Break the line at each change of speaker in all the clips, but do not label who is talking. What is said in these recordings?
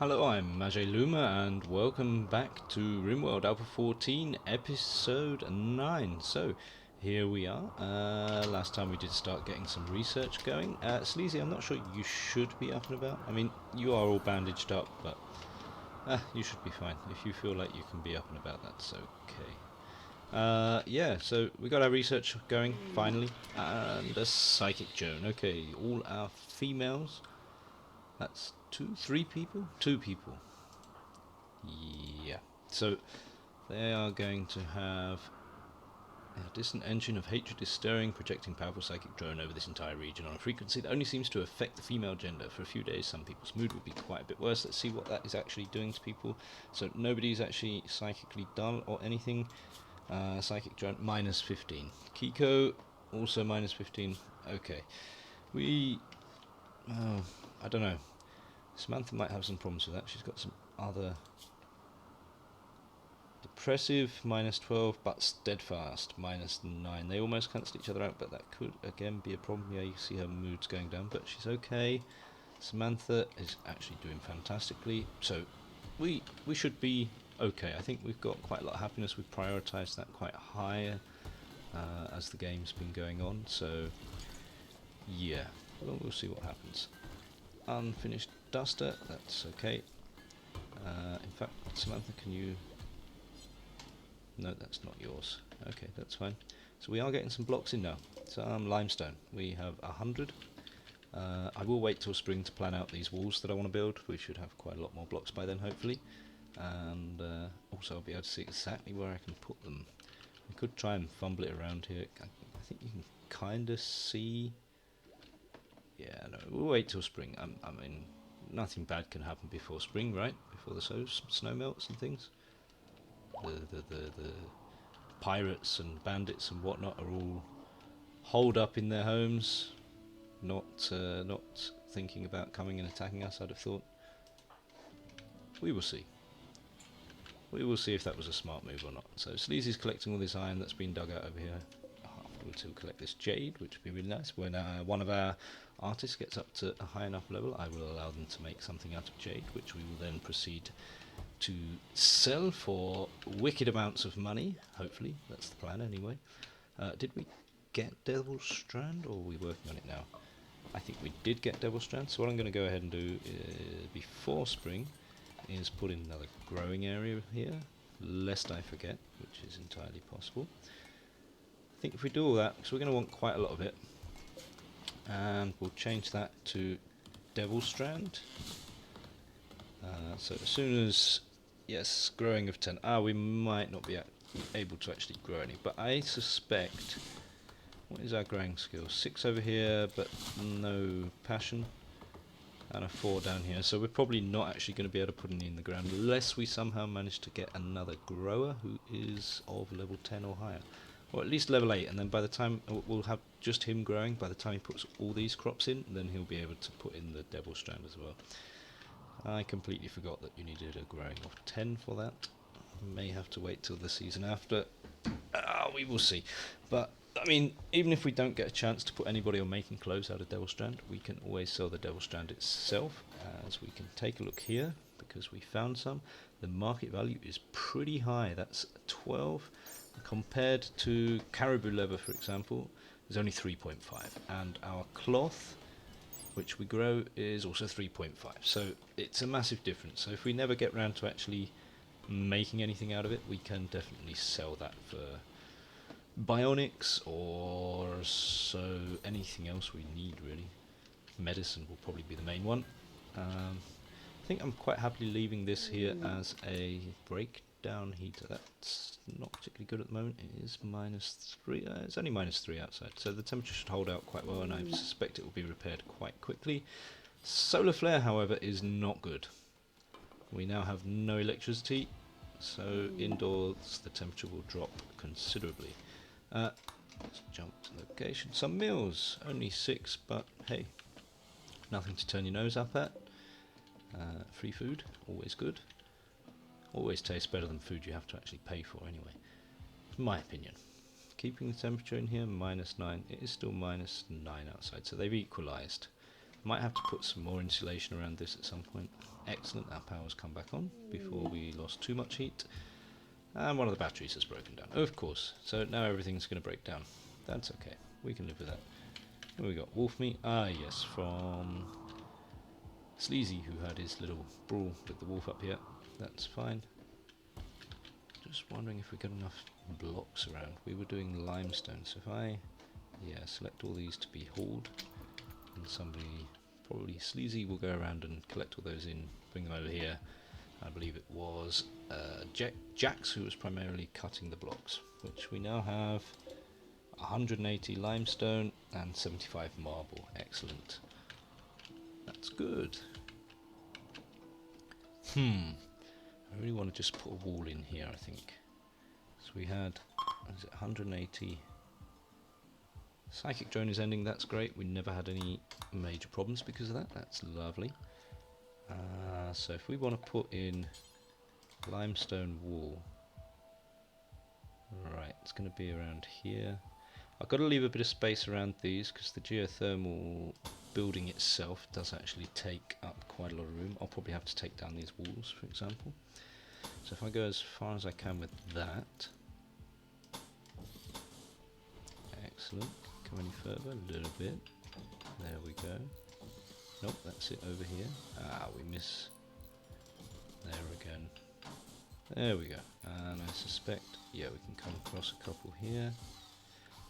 Hello, I'm Majay Luma, and welcome back to RimWorld Alpha 14, Episode 9. So, here we are. Last time we did start getting some research going. Sleazy, I'm not sure you should be up and about. I mean, you are all bandaged up, but you should be fine. If you feel like you can be up and about, that's okay. Yeah, so we got our research going, finally. And a psychic Joan. Okay, all our females. That's three people? Two people. Yeah. So they are going to have a distant engine of hatred is stirring, projecting powerful psychic drone over this entire region on a frequency that only seems to affect the female gender. For a few days, some people's mood will be quite a bit worse. Let's see what that is actually doing to people. So nobody's actually psychically dull or anything. Psychic drone minus 15. Kiko also minus 15. Okay. I don't know. Samantha might have some problems with that. She's got some other... Depressive, minus 12, but steadfast, minus 9. They almost cancel each other out, but that could, again, be a problem. Yeah, you see her mood's going down, but she's okay. Samantha is actually doing fantastically. So, we should be okay. I think we've got quite a lot of happiness. We've prioritised that quite high as the game's been going on. So, yeah, well, we'll see what happens. Unfinished duster, that's okay. In fact, Samantha, can you... No, that's not yours. Okay, that's fine. So we are getting some blocks in now. Some limestone. We have 100. I will wait till spring to plan out these walls that I want to build. We should have quite a lot more blocks by then, hopefully. And also I'll be able to see exactly where I can put them. We could try and fumble it around here. I think you can kind of see... Yeah, no, we'll wait till spring. I mean, nothing bad can happen before spring, right? Before the snow melts and things. The pirates and bandits and whatnot are all holed up in their homes, not thinking about coming and attacking us, I'd have thought. We will see. We will see if that was a smart move or not. So Sleazy's collecting all this iron that's been dug out over here. Afterwards he'll collect this jade, which will be really nice. When one of our artists gets up to a high enough level, I will allow them to make something out of jade, which we will then proceed to sell for wicked amounts of money. Hopefully, that's the plan anyway. Did we get Devil's Strand, or are we working on it now? I think we did get Devil's Strand, so what I'm going to go ahead and do before spring is put in another growing area here, lest I forget, which is entirely possible. I think if we do all that, because we're going to want quite a lot of it, and we'll change that to Devil's Strand. So as soon as... Yes, growing of 10. We might not be able to actually grow any, but I suspect... What is our growing skill? 6 over here, but no passion. And a 4 down here, so we're probably not actually going to be able to put any in the ground unless we somehow manage to get another grower who is of level 10 or higher. Or at least level 8, and then by the time... We'll have just him growing. By the time he puts all these crops in, then he'll be able to put in the Devil's Strand as well. I completely forgot that you needed a growing of 10 for that. May have to wait till the season after. We will see. But, I mean, even if we don't get a chance to put anybody on making clothes out of Devil's Strand, we can always sell the Devil's Strand itself, as we can take a look here, because we found some. The market value is pretty high. That's 12. Compared to caribou leather, for example, is only 3.5. And our cloth, which we grow, is also 3.5, so it's a massive difference. So if we never get round to actually making anything out of it, we can definitely sell that for bionics or so anything else we need really. Medicine will probably be the main one. I think I'm quite happily leaving this here as a breakdown heater. That's not particularly good at the moment. It is minus 3. It's only minus 3 outside, so the temperature should hold out quite well, and I suspect it will be repaired quite quickly. Solar flare, however, is not good. We now have no electricity, so indoors the temperature will drop considerably. Let's jump to location. Some meals, only 6, but hey, nothing to turn your nose up at. Free food, always good. Always tastes better than food you have to actually pay for anyway. It's my opinion. Keeping the temperature in here, minus 9. It is still minus 9 outside, so they've equalised. Might have to put some more insulation around this at some point. Excellent, our power's come back on before we lost too much heat. And one of the batteries has broken down, of course. So now everything's going to break down. That's okay, we can live with that. What we got? Wolf meat? Ah yes, from Sleazy, who had his little brawl with the wolf up here. That's fine. Just wondering if we got enough blocks around. We were doing limestone, so if I select all these to be hauled, and somebody, probably Sleazy, will go around and collect all those in, bring them over here. I believe it was Jax who was primarily cutting the blocks, which we now have 180 limestone and 75 marble. Excellent. That's good. I really want to just put a wall in here, I think. So we had, what is it, 180. Psychic drone is ending, that's great. We never had any major problems because of that. That's lovely. So if we want to put in limestone wall, right, it's going to be around here. I've got to leave a bit of space around these because the geothermal building itself does actually take up quite a lot of room. I'll probably have to take down these walls, for example. So if I go as far as I can with that. Excellent. Come any further? A little bit. There we go. Nope, that's it over here. Ah, we miss. There again. There we go. And I suspect, yeah, we can come across a couple here.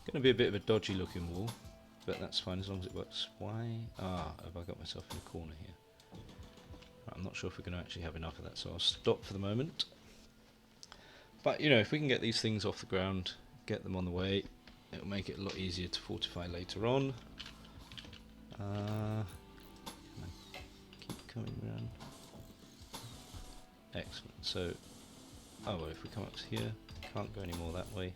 Going to be a bit of a dodgy looking wall, but that's fine as long as it works. Why? Ah, have I got myself in a corner here? Right, I'm not sure if we're going to actually have enough of that, so I'll stop for the moment. But, you know, if we can get these things off the ground, get them on the way, it'll make it a lot easier to fortify later on. Keep coming around. Excellent. So, oh well, if we come up to here, can't go any more that way.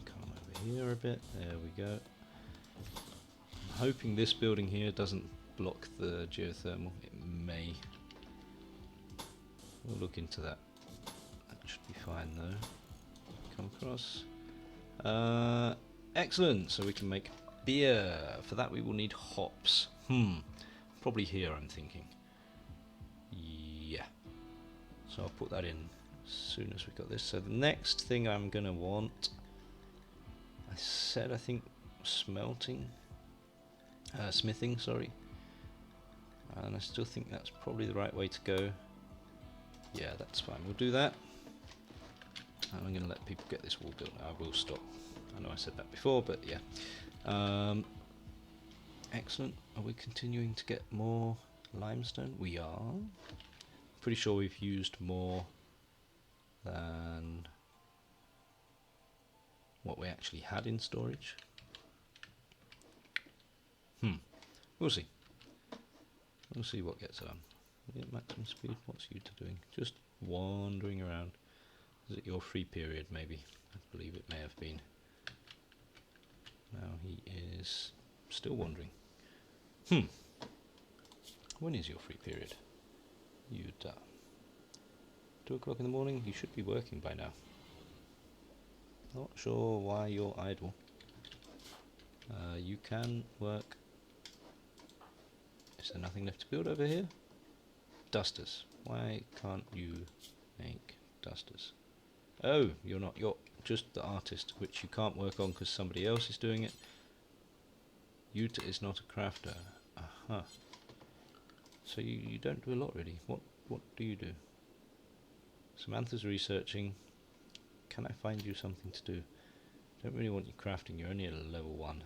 Come over here a bit. There we go. I'm hoping this building here doesn't block the geothermal. It may. We'll look into that. That should be fine though. Come across. Excellent. So we can make beer. For that we will need hops. Probably here, I'm thinking. Yeah. So I'll put that in as soon as we've got this. So the next thing I'm going to want, I think smelting. Smithing, sorry. And I still think that's probably the right way to go. Yeah, that's fine. We'll do that. And I'm going to let people get this wall built. I will stop. I know I said that before, but yeah. Excellent. Are we continuing to get more limestone? We are. Pretty sure we've used more than what we actually had in storage. We'll see. We'll see what gets on. Yeah, maximum speed. What's you two doing? Just wandering around. Is it your free period? Maybe. I believe it may have been. Now he is still wandering. When is your free period? You 2 o'clock in the morning. You should be working by now. Not sure why you're idle. You can work. Is there nothing left to build over here? Dusters. Why can't you make dusters? Oh, you're not. You're just the artist, which you can't work on because somebody else is doing it. Yuta is not a crafter. Aha. So you don't do a lot really. What do you do? Samantha's researching. Can I find you something to do? Don't really want you crafting. You're only at a level 1.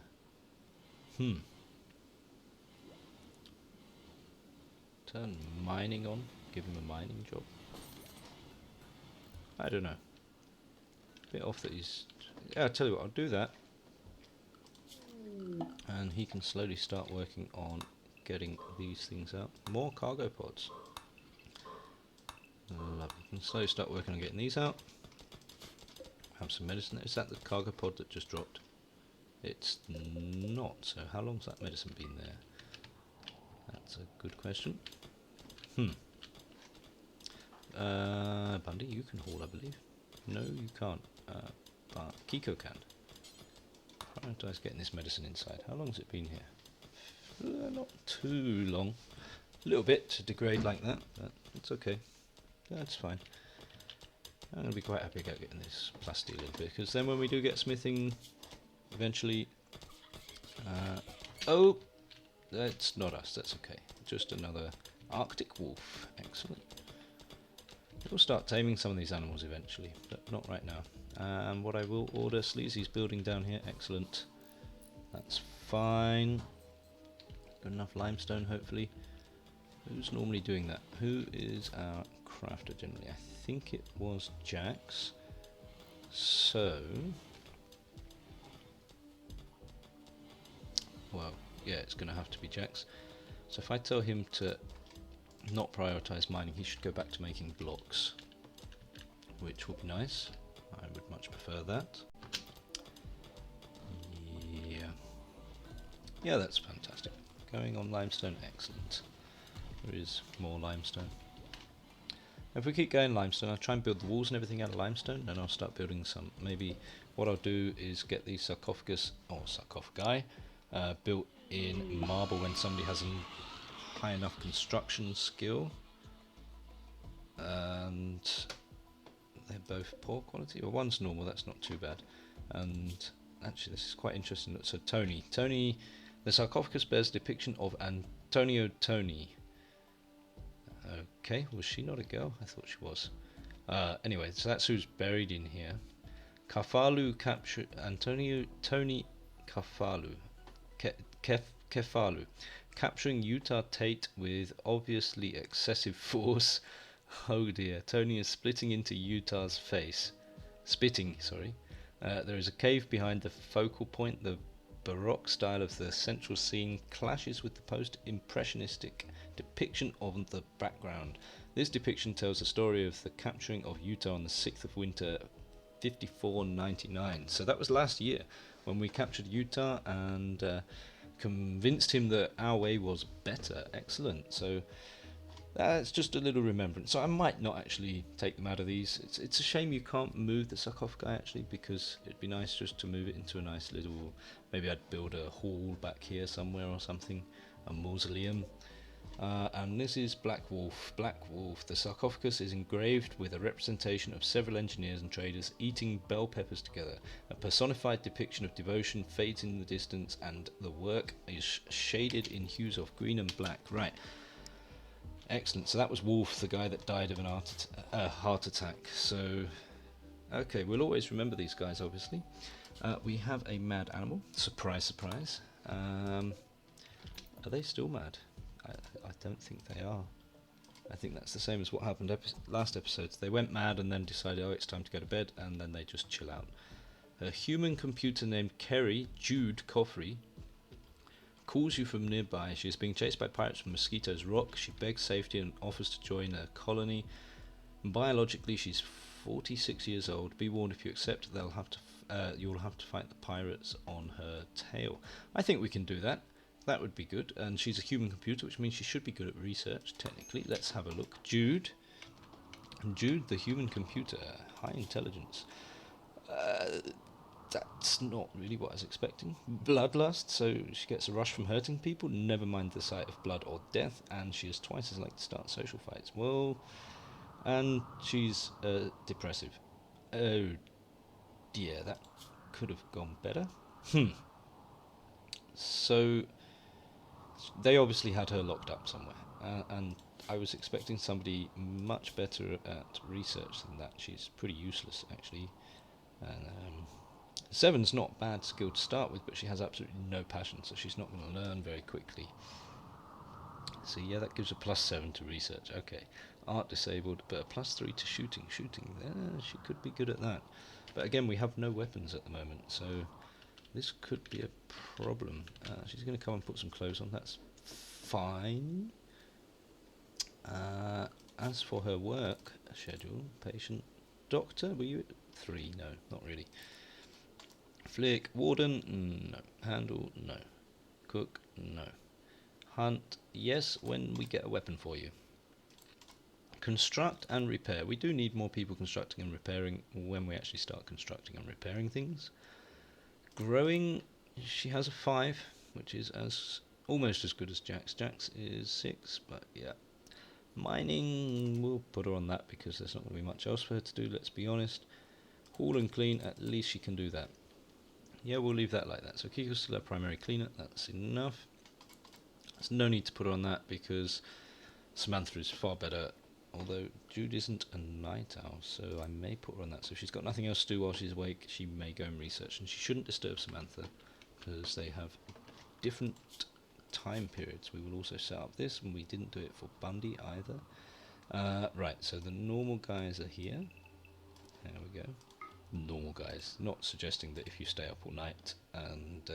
Turn mining on. Give him a mining job. I don't know. Bit off that he's. Yeah, I'll tell you what. I'll do that, and he can slowly start working on getting these things out. More cargo pods. Lovely. You can slowly start working on getting these out. Have some medicine. Is that the cargo pod that just dropped? It's not. So how long's that medicine been there? That's a good question. Bundy, you can haul, I believe. No, you can't. But Kiko can. Prioritize getting this medicine inside. How long has it been here? Not too long. A little bit to degrade like that, but it's okay. That's fine. I'm going to be quite happy about getting this plasteel in, because then when we do get smithing eventually... oh! That's not us, that's okay. Just another Arctic wolf. Excellent. We'll start taming some of these animals eventually, but not right now. And what I will order, Sleazy's building down here. Excellent. That's fine. Good enough limestone, hopefully. Who's normally doing that? Who is our crafter generally? I think it was Jax. So... well, yeah, it's going to have to be Jax. So if I tell him to not prioritise mining, he should go back to making blocks, which would be nice. I would much prefer that. Yeah, that's fantastic. Going on limestone, excellent. There is more limestone. If we keep going limestone, I'll try and build the walls and everything out of limestone, and I'll start building some. Maybe what I'll do is get the sarcophagus, or sarcophagi, built in marble when somebody has a high enough construction skill. And they're both poor quality, or one's normal, that's not too bad. And actually this is quite interesting. So Tony, the sarcophagus bears a depiction of Antonio Toni. Okay, was she not a girl? I thought she was. Anyway, so that's who's buried in here. Kafalu capture Antonio Toni Kafalu. Kefalu. Capturing Utah Tate with obviously excessive force. Oh dear, Tony is splitting into Utah's face. Spitting, sorry. There is a cave behind the focal point. The Baroque style of the central scene clashes with the post-impressionistic depiction of the background. This depiction tells the story of the capturing of Utah on the 6th of winter 5499. So that was last year when we captured Utah and convinced him that our way was better. Excellent. So that's just a little remembrance. So I might not actually take them out of these. It's a shame you can't move the sarcophagi actually, because it'd be nice just to move it into a nice little... maybe I'd build a hall back here somewhere or something, a mausoleum. And this is Black Wolf. Black Wolf. The sarcophagus is engraved with a representation of several engineers and traders eating bell peppers together. A personified depiction of devotion fades in the distance, and the work is shaded in hues of green and black. Right. Excellent. So that was Wolf, the guy that died of an heart attack. So, okay, we'll always remember these guys, obviously. We have a mad animal. Surprise, surprise. Are they still mad? I don't think they are. I think that's the same as what happened last episode. They went mad and then decided, oh, it's time to go to bed, and then they just chill out. A human computer named Kerry Jude Coffrey calls you from nearby. She is being chased by pirates from Mosquito's Rock. She begs safety and offers to join a colony. Biologically, she's 46 years old. Be warned, if you accept, you'll have to fight the pirates on her tail. I think we can do that. That would be good. And she's a human computer, which means she should be good at research, technically. Let's have a look. Jude, the human computer. High intelligence. That's not really what I was expecting. Bloodlust, so she gets a rush from hurting people, never mind the sight of blood or death, and she is twice as likely to start social fights. Well, and she's depressive. Oh dear, that could have gone better. So, they obviously had her locked up somewhere, and I was expecting somebody much better at research than that. She's pretty useless, actually. And 7's not bad skill to start with, but she has absolutely no passion, so she's not going to learn very quickly. So yeah, that gives a +7 to research. Okay, art disabled, but a +3 to shooting. She could be good at that. But again, we have no weapons at the moment, so this could be a problem. She's going to come and put some clothes on. That's fine. As for her work schedule, patient, doctor, were you at 3? No, not really. Flick, warden, no. Handle, no. Cook, no. Hunt, yes, when we get a weapon for you. Construct and repair. We do need more people constructing and repairing when we actually start constructing and repairing things. Growing, She has a 5, which is almost as good as Jack's. Jack's is 6, but yeah. Mining, we'll put her on that because there's not going to be much else for her to do, let's be honest. Haul and clean, at least she can do that. Yeah, we'll leave that like that. So Kiko's still our primary cleaner, that's enough. There's no need to put her on that because Samantha is far better, although Jude isn't a night owl, so I may put her on that. So if she's got nothing else to do while she's awake, she may go and research, and she shouldn't disturb Samantha because they have different time periods. We will also set up this, and we didn't do it for Bundy either. Right, so the normal guys are here. There we go. Normal guys, not suggesting that if you stay up all night and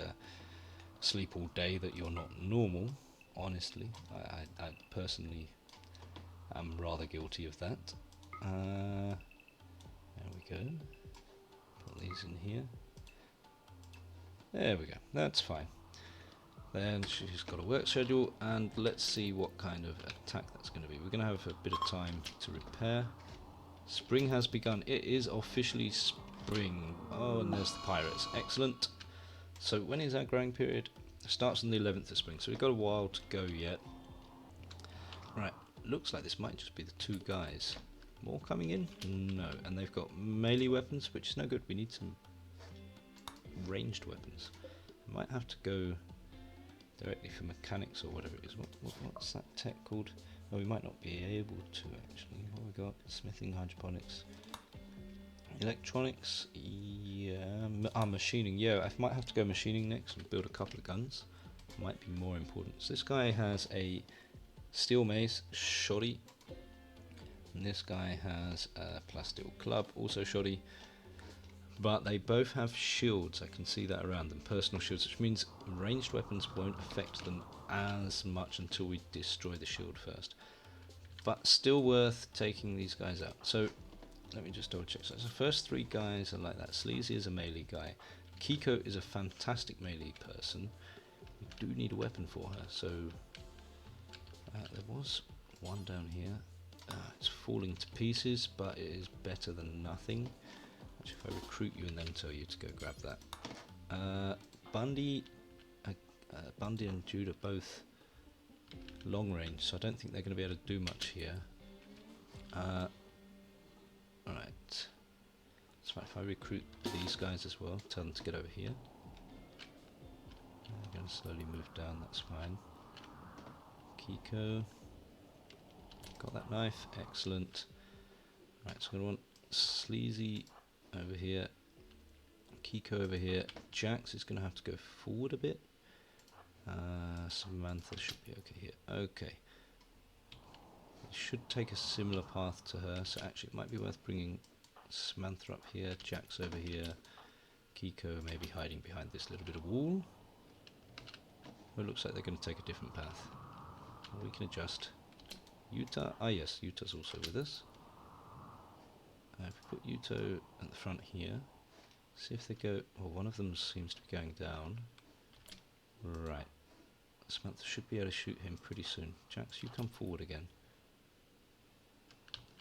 sleep all day that you're not normal. Honestly, I personally am rather guilty of that. There we go. Put these in here. There we go. That's fine. Then she's got a work schedule, and let's see what kind of attack that's going to be. We're going to have a bit of time to repair. Spring has begun. It is officially spring. Oh, and there's the pirates. Excellent. So when is our growing period? It starts on the 11th of spring, so we've got a while to go yet. Right, looks like this might just be the two guys. More coming in? No, and they've got melee weapons, which is no good. We need some ranged weapons. I might have to go directly for mechanics or whatever it is. What's that tech called? Oh, we might not be able to actually. What have we got? Smithing, hydroponics, electronics. Yeah, machining. Yeah, I might have to go machining next and build a couple of guns. Might be more important. So this guy has a steel mace, shoddy. And this guy has a plastic club, also shoddy. But they both have shields, I can see that around them, personal shields, which means ranged weapons won't affect them as much until we destroy the shield first. But still worth taking these guys out. So let me just double check. So the first three guys are like that. Sleazy is a melee guy. Kiko is a fantastic melee person. We do need a weapon for her. So there was one down here. It's falling to pieces, but it is better than nothing. Actually, if I recruit you and then tell you to go grab that. Bundy and Jude are both long range, so I don't think they're going to be able to do much here. Alright. So if I recruit these guys as well, tell them to get over here. I'm going to slowly move down, that's fine. Kiko. Got that knife, excellent. Right, so I'm going to want Sleazy over here, Kiko over here. Jax is going to have to go forward a bit. Samantha should be okay here. Okay. It should take a similar path to her, so actually it might be worth bringing Samantha up here, Jax over here, Kiko maybe hiding behind this little bit of wall. Well, it looks like they're going to take a different path. We can adjust. Utah, yes, Utah's also with us. If we put Yuto at the front here, see if they go. Well, one of them seems to be going down. Right. Samantha should be able to shoot him pretty soon. Jax, you come forward again.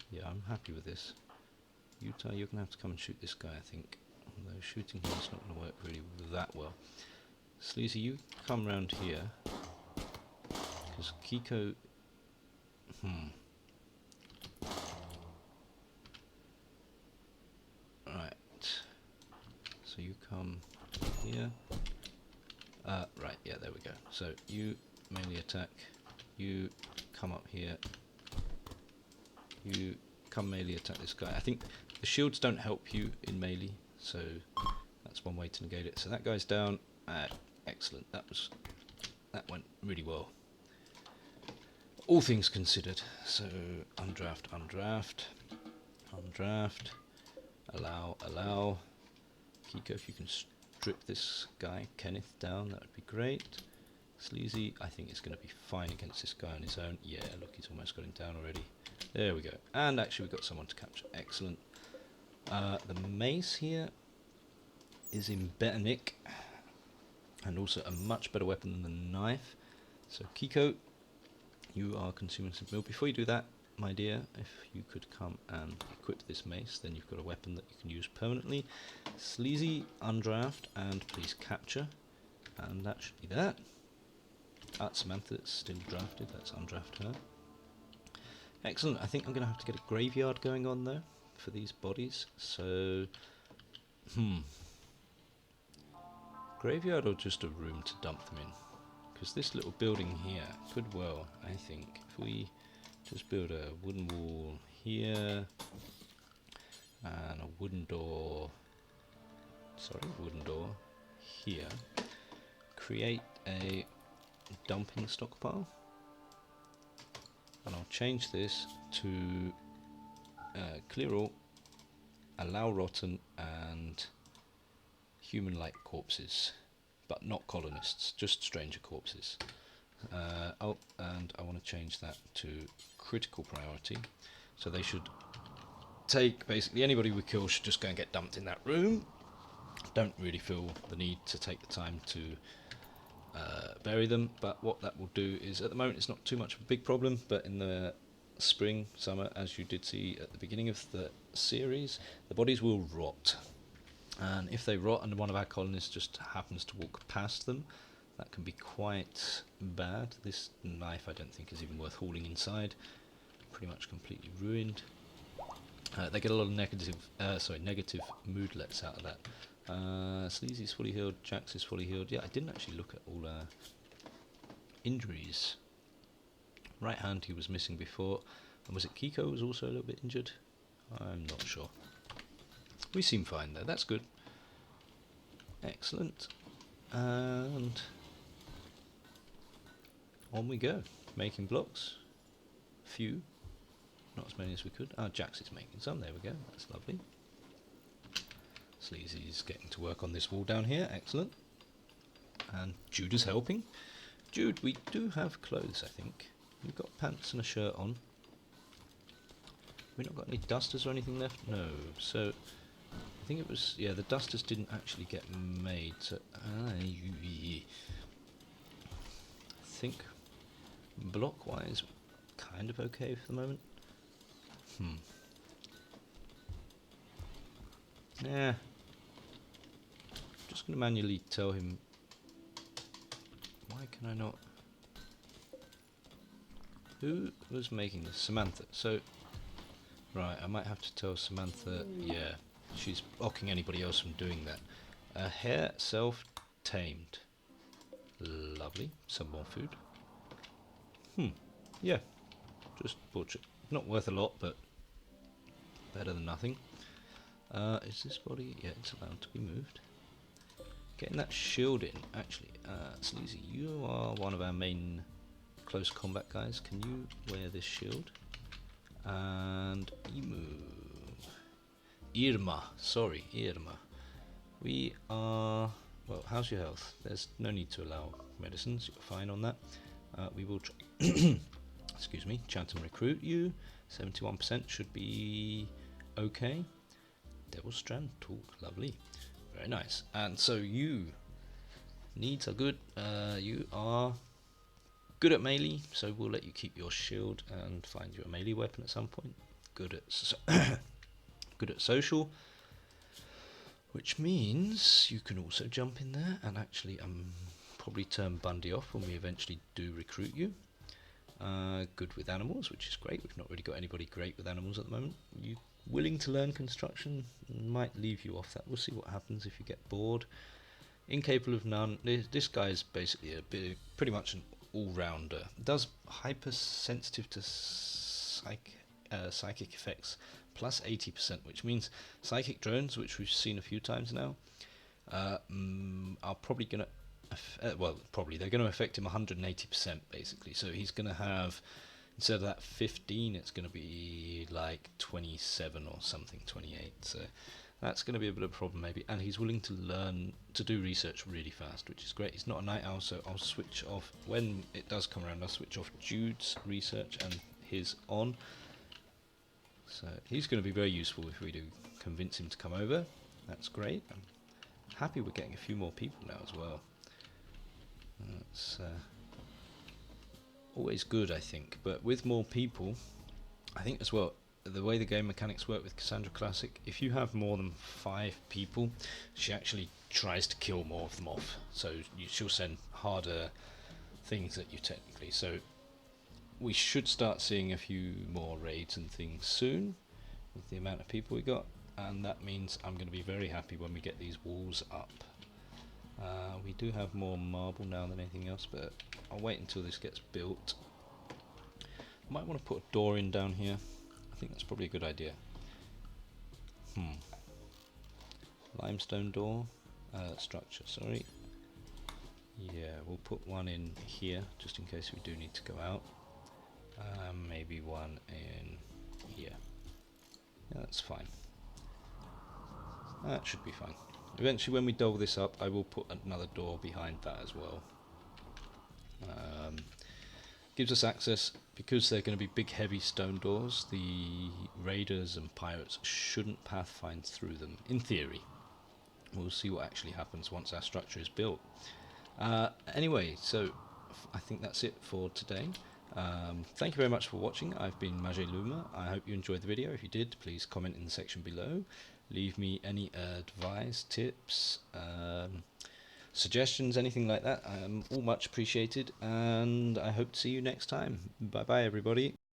Yeah, I'm happy with this. Utah, you're going to have to come and shoot this guy, I think. Although shooting him is not going to work really that well. Sleazy, you come round here. Because Kiko... Right. So you come here. Right, yeah, there we go. So you melee attack. You come up here. You come melee attack this guy. I think the shields don't help you in melee, so that's one way to negate it. So that guy's down. Excellent. That went really well. All things considered. So undraft, undraft, undraft. Allow. Kiko, if you can strip this guy, Kenneth, down, that would be great. Sleazy, I think it's going to be fine against this guy on his own. Yeah, look, he's almost got him down already. There we go. And actually we've got someone to capture. Excellent. The mace here is in better nick, and also a much better weapon than the knife. So Kiko, you are consuming some milk. Before you do that, my dear, if you could come and equip this mace, then you've got a weapon that you can use permanently. Sleazy, undraft, and please capture. And that should be that. Samantha's still drafted. Let's undraft her. Excellent. I think I'm going to have to get a graveyard going on though for these bodies. So, graveyard or just a room to dump them in? Because this little building here could well, I think, if we just build a wooden wall here and a wooden door, wooden door here, create a dumping stockpile, and I'll change this to clear all, allow rotten and human-like corpses, but not colonists, just stranger corpses. Oh, and I want to change that to critical priority, so they should take, basically anybody we kill should just go and get dumped in that room. Don't really feel the need to take the time to bury them, but what that will do is, at the moment it's not too much of a big problem, but in the spring, summer, as you did see at the beginning of the series, the bodies will rot. And if they rot and one of our colonists just happens to walk past them, that can be quite bad. This knife I don't think is even worth hauling inside. Pretty much completely ruined. They get a lot of negative moodlets out of that. Sleazy's fully healed, Jax is fully healed. Yeah, I didn't actually look at all injuries. Right hand he was missing before. And was it Kiko was also a little bit injured? I'm not sure. We seem fine though, that's good. Excellent. And on we go. Making blocks. Few. Not as many as we could. Jax is making some, there we go, that's lovely. Sleazy's getting to work on this wall down here, excellent. And Jude is helping. Jude, we do have clothes, I think. We've got pants and a shirt on. We've not got any dusters or anything left? No, so I think it was, yeah, the dusters didn't actually get made, so I think block-wise, kind of okay for the moment. Yeah. Just going to manually tell him. Why can I not? Who was making this? Samantha. So, right, I might have to tell Samantha. Yeah, she's blocking anybody else from doing that. Hair self-tamed. Lovely. Some more food. Yeah. Just butcher. Not worth a lot, but better than nothing. Is this body? Yeah, it's allowed to be moved. Getting that shield in, actually. Sleazy, you are one of our main close combat guys. Can you wear this shield? And Emu. Irma. Sorry, Irma. We are... Well, how's your health? There's no need to allow medicines. You're fine on that. We will try... Excuse me. Chat and recruit you. 71% should be okay. Devil Strand talk, lovely, very nice. And so you needs are good. You are good at melee, so we'll let you keep your shield and find you a melee weapon at some point. Good at good at social, which means you can also jump in there and actually probably turn Bundy off when we eventually do recruit you. Good with animals, which is great. We've not really got anybody great with animals at the moment. You willing to learn construction? Might leave you off that. We'll see what happens if you get bored. Incapable of none. This guy's basically pretty much an all-rounder. Does hypersensitive to psychic effects plus 80%, which means psychic drones, which we've seen a few times now, are probably going to they're going to affect him 180% basically. So he's going to have, instead of that 15, it's going to be like 27 or something, 28. So that's going to be a bit of a problem maybe. And he's willing to learn to do research really fast, which is great. He's not a night owl, so I'll switch off, when it does come around, I'll switch off Jude's research and his on. So he's going to be very useful if we do convince him to come over. That's great. I'm happy we're getting a few more people now as well. That's always good, I think. But with more people, I think as well, the way the game mechanics work with Cassandra Classic, if you have more than 5 people, she actually tries to kill more of them off. So she'll send harder things at you technically. So we should start seeing a few more raids and things soon with the amount of people we got, and that means I'm going to be very happy when we get these walls up. We do have more marble now than anything else, but I'll wait until this gets built. Might want to put a door in down here. I think that's probably a good idea. Limestone door structure, sorry. Yeah, we'll put one in here just in case we do need to go out. Maybe one in here. Yeah, that's fine. That should be fine. Eventually when we dole this up, I will put another door behind that as well. Gives us access, because they're going to be big heavy stone doors, the raiders and pirates shouldn't pathfind through them, in theory. We'll see what actually happens once our structure is built. Anyway, so I think that's it for today. Thank you very much for watching. I've been Majé Luma. I hope you enjoyed the video. If you did, please comment in the section below. Leave me any advice, tips, suggestions, anything like that. All much appreciated, and I hope to see you next time. Bye bye everybody.